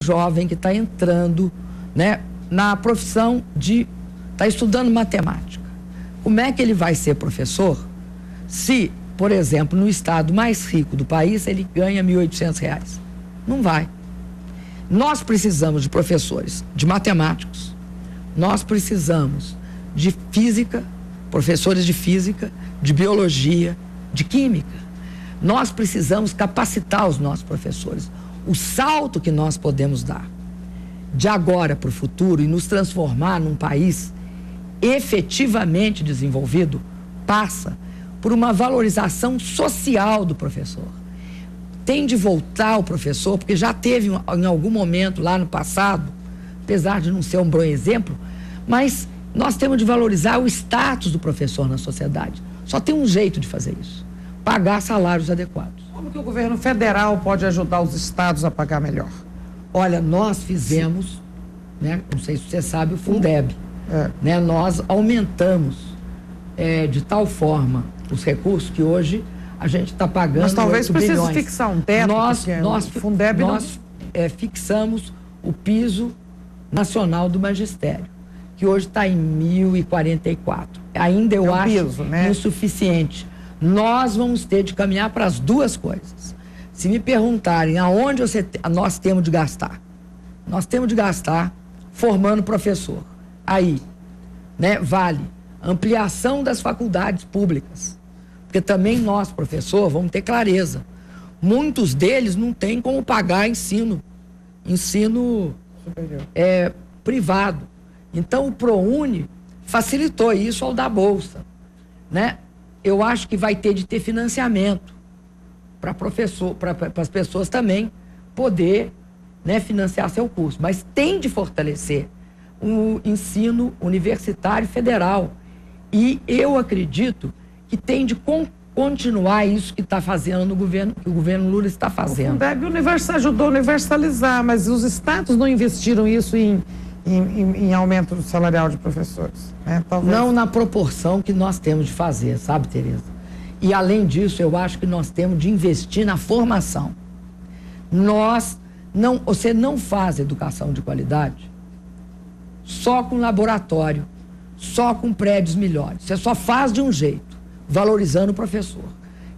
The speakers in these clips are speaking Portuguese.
jovem que está entrando, né, na profissão de... está estudando matemática. Como é que ele vai ser professor se, por exemplo, no estado mais rico do país, ele ganha R$ 1.800? Não vai. Nós precisamos de professores, de matemáticos. Nós precisamos de física, professores de física, de biologia, de química. Nós precisamos capacitar os nossos professores. O salto que nós podemos dar de agora para o futuro e nos transformar num país efetivamente desenvolvido passa por uma valorização social do professor. Tem de voltar o professor, porque já teve em algum momento lá no passado, apesar de não ser um bom exemplo, mas nós temos de valorizar o status do professor na sociedade. Só tem um jeito de fazer isso: pagar salários adequados. Como que o governo federal pode ajudar os estados a pagar melhor? Olha, nós fizemos, né, não sei se você sabe, o Fundeb. Né, nós aumentamos de tal forma os recursos que hoje a gente está pagando. Mas talvez precise fixar um teto. Nós Fundeb fixamos o piso nacional do magistério, que hoje está em 1.044. Ainda eu acho piso, né, insuficiente. Nós vamos ter de caminhar para as duas coisas. Se me perguntarem aonde nós temos de gastar, nós temos de gastar formando professor. Aí, né, vale ampliação das faculdades públicas, porque também nós, professor, vamos ter clareza. Muitos deles não têm como pagar ensino superior, privado. Então, o ProUni facilitou isso ao dar bolsa, né? Eu acho que vai ter de ter financiamento para professor, para as pessoas também poder, né, financiar seu curso. Mas tem de fortalecer o ensino universitário federal. E eu acredito que tem de continuar isso que está fazendo no governo, que o governo Lula está fazendo. O Fundeb ajudou a universalizar, mas os estados não investiram isso em aumento do salarial de professores, né? Talvez... Não na proporção que nós temos de fazer, sabe, Tereza? E além disso, eu acho que nós temos de investir na formação. Você não faz educação de qualidade só com laboratório, só com prédios melhores. Você só faz de um jeito, valorizando o professor.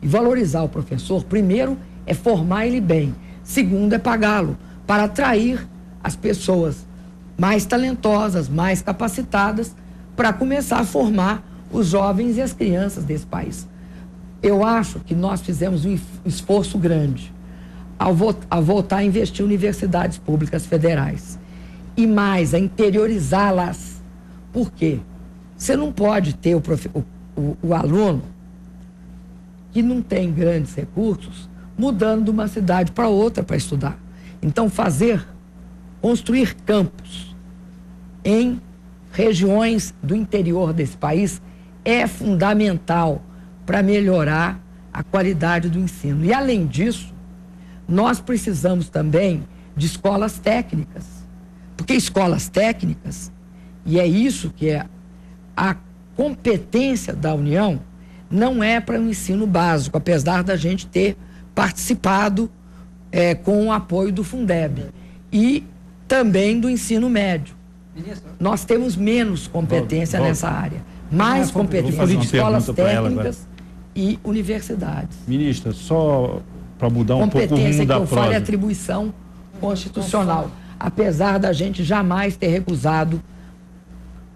E valorizar o professor, primeiro, é formar ele bem. Segundo, é pagá-lo para atrair as pessoas mais talentosas, mais capacitadas, para começar a formar os jovens e as crianças desse país. Eu acho que nós fizemos um esforço grande ao voltar a investir em universidades públicas federais. E mais, a interiorizá-las. Por quê? Você não pode ter o aluno que não tem grandes recursos mudando de uma cidade para outra para estudar. Então, construir campos em regiões do interior desse país é fundamental para melhorar a qualidade do ensino. E, além disso, nós precisamos também de escolas técnicas, porque escolas técnicas, e é isso que é a competência da União, não é para o ensino básico, apesar da gente ter participado com o apoio do Fundeb e também do ensino médio. Ministro, nós temos menos competência nessa área, mais competência de escolas técnicas e universidades. Ministra, só para mudar um pouco o rumo da prosa. Competência que eu falo é atribuição constitucional, apesar da gente jamais ter recusado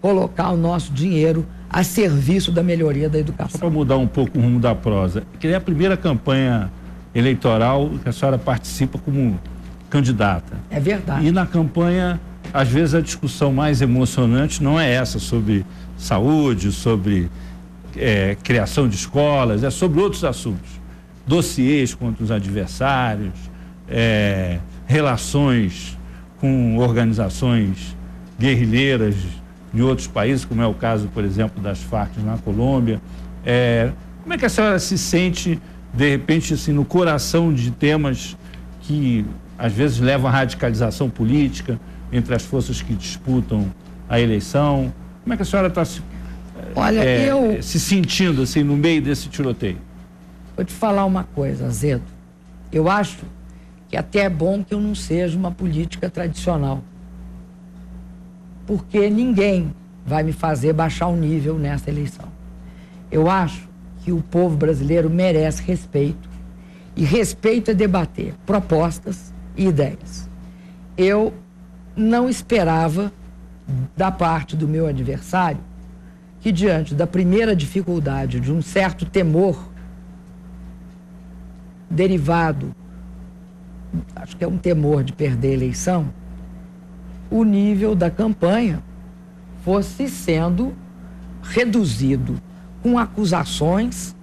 colocar o nosso dinheiro a serviço da melhoria da educação. Só para mudar um pouco o rumo da prosa, que é a primeira campanha eleitoral que a senhora participa como candidata. É verdade. E na campanha, às vezes, a discussão mais emocionante não é essa sobre saúde, sobre criação de escolas, é sobre outros assuntos. Dossiês contra os adversários, relações com organizações guerrilheiras de outros países, como é o caso, por exemplo, das Farc na Colômbia. Como é que a senhora se sente, de repente, assim, no coração de temas que às vezes levam à radicalização política entre as forças que disputam a eleição? Como é que a senhora está se sentindo assim, no meio desse tiroteio? Vou te falar uma coisa, Azedo. Eu acho que até é bom que eu não seja uma política tradicional, porque ninguém vai me fazer baixar o nível nessa eleição. Eu acho que o povo brasileiro merece respeito, e respeito é debater propostas e ideias. Eu não esperava da parte do meu adversário que, diante da primeira dificuldade, de um certo temor derivado, acho que é um temor de perder a eleição, o nível da campanha fosse sendo reduzido com acusações,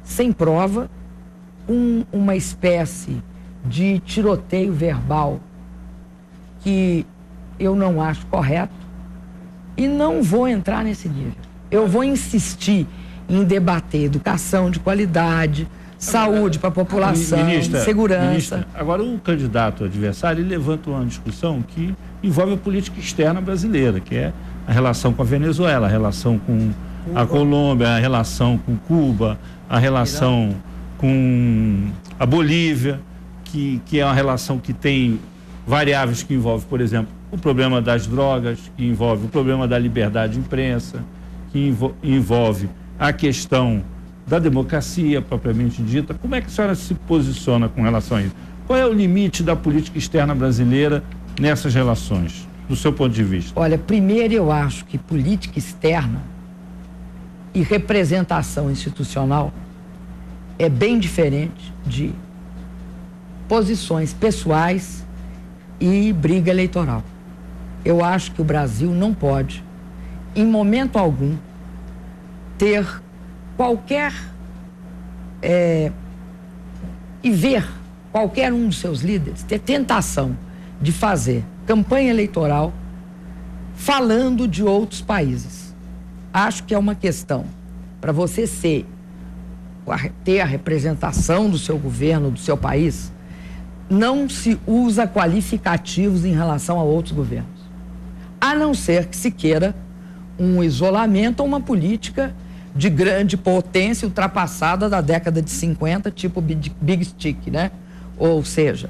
sem prova, com uma espécie de tiroteio verbal que eu não acho correto, e não vou entrar nesse nível. Eu vou insistir em debater educação de qualidade, saúde para a população, segurança. Ministra, agora o candidato adversário, ele levanta uma discussão que envolve a política externa brasileira, que é a relação com a Venezuela, a relação com a Colômbia, a relação com Cuba, a relação com a Bolívia, que é uma relação que tem variáveis que envolvem, por exemplo, o problema das drogas, que envolve o problema da liberdade de imprensa, que envolve a questão da democracia propriamente dita. Como é que a senhora se posiciona com relação a isso? Qual é o limite da política externa brasileira nessas relações, do seu ponto de vista? Olha, primeiro eu acho que política externa e representação institucional é bem diferente de posições pessoais e briga eleitoral. Eu acho que o Brasil não pode, em momento algum, ter qualquer e ver qualquer um dos seus líderes ter tentação de fazer campanha eleitoral falando de outros países. Acho que é uma questão para você ter a representação do seu governo, do seu país. Não se usa qualificativos em relação a outros governos, a não ser que se queira um isolamento ou uma política de grande potência ultrapassada da década de 50, tipo Big Stick, né? Ou seja,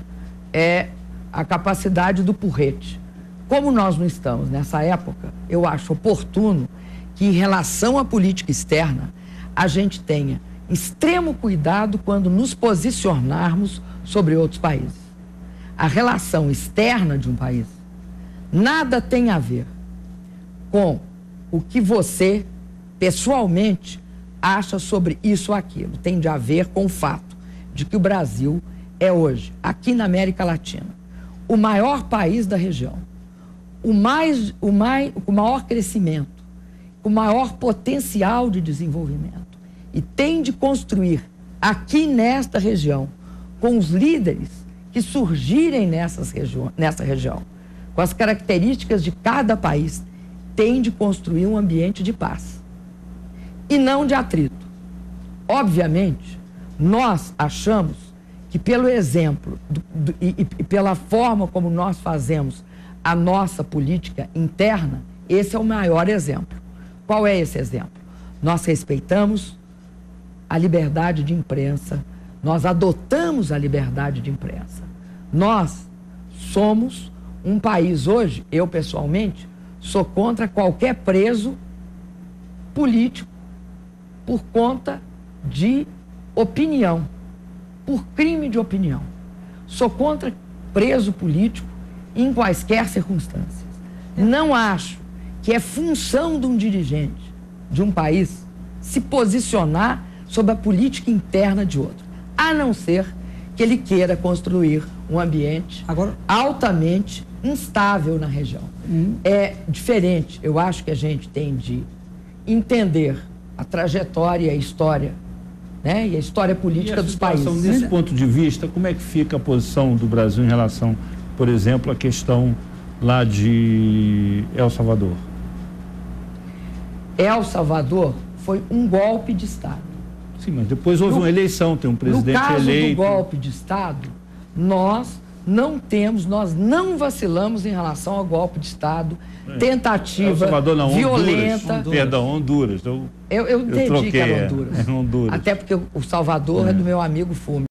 é a capacidade do porrete. Como nós não estamos nessa época, eu acho oportuno que, em relação à política externa, a gente tenha extremo cuidado quando nos posicionarmos sobre outros países. A relação externa de um país nada tem a ver com o que você pessoalmente acha sobre isso ou aquilo. Tem de a ver com o fato de que o Brasil é hoje, aqui na América Latina, o maior país da região, o maior crescimento, o maior potencial de desenvolvimento, e tem de construir aqui nesta região, com os líderes que surgirem nessa região, com as características de cada país, tem de construir um ambiente de paz e não de atrito. Obviamente, nós achamos que, pelo exemplo e pela forma como nós fazemos a nossa política interna, esse é o maior exemplo. Qual é esse exemplo? Nós respeitamos a liberdade de imprensa, nós adotamos a liberdade de imprensa. Nós somos um país hoje, eu pessoalmente, sou contra qualquer preso político por conta de opinião, por crime de opinião. Sou contra preso político em quaisquer circunstâncias. Não acho que é função de um dirigente de um país se posicionar sobre a política interna de outro, a não ser que ele queira construir um ambiente altamente instável na região. É diferente. Eu acho que a gente tem de entender a trajetória e a história, né? E a história política dos países. Desse ponto de vista, como é que fica a posição do Brasil em relação, por exemplo, à questão lá de El Salvador? El Salvador foi um golpe de Estado. Sim, mas depois houve uma eleição, tem um presidente eleito. No caso do golpe de Estado, nós não temos, nós não vacilamos em relação ao golpe de Estado, tentativa Salvador, não, violenta. Honduras. Perdão, Honduras. Eu entendi troquei, que era Honduras. Honduras. Até porque o Salvador é do meu amigo Fume.